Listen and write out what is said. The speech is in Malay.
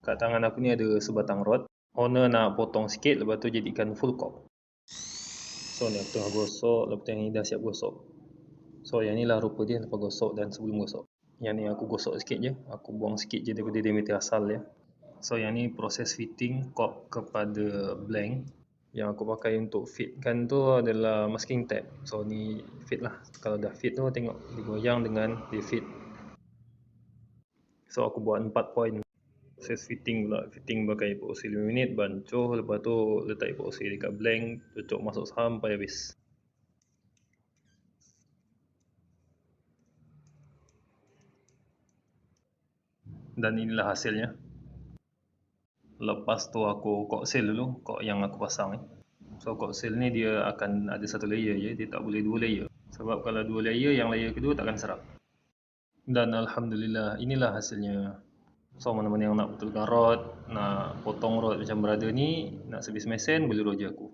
Kat tangan aku ni ada sebatang rod. Owner nak potong sikit, lepas tu jadikan full kop. So ni aku tengah gosok, lepas tu yang ni dah siap gosok. So yang ni lah rupa dia lepas gosok dan sebelum gosok. Yang ni aku gosok sikit je, aku buang sikit je daripada diameter asal dia. So yang ni proses fitting kop kepada blank. Yang aku pakai untuk fitkan tu adalah masking tape. So ni fit lah. Kalau dah fit tu tengok digoyang dengan dia fit. So aku buat 4 point. Proses fitting pula. Fitting pakai epoxy 5 minit, bancuh, lepas tu letak epoxy dekat blank, cucuk masuk sampai habis. Dan inilah hasilnya. Lepas tu aku kok seal dulu, kok yang aku pasang ni. So kok seal ni dia akan ada satu layer je, dia tak boleh 2 layer. Sebab kalau 2 layer, yang layer kedua takkan serap. Dan Alhamdulillah, inilah hasilnya. So mana-mana yang nak betulkan rod, nak potong rod macam brother ni, nak servis mesin, boleh rujuk aku.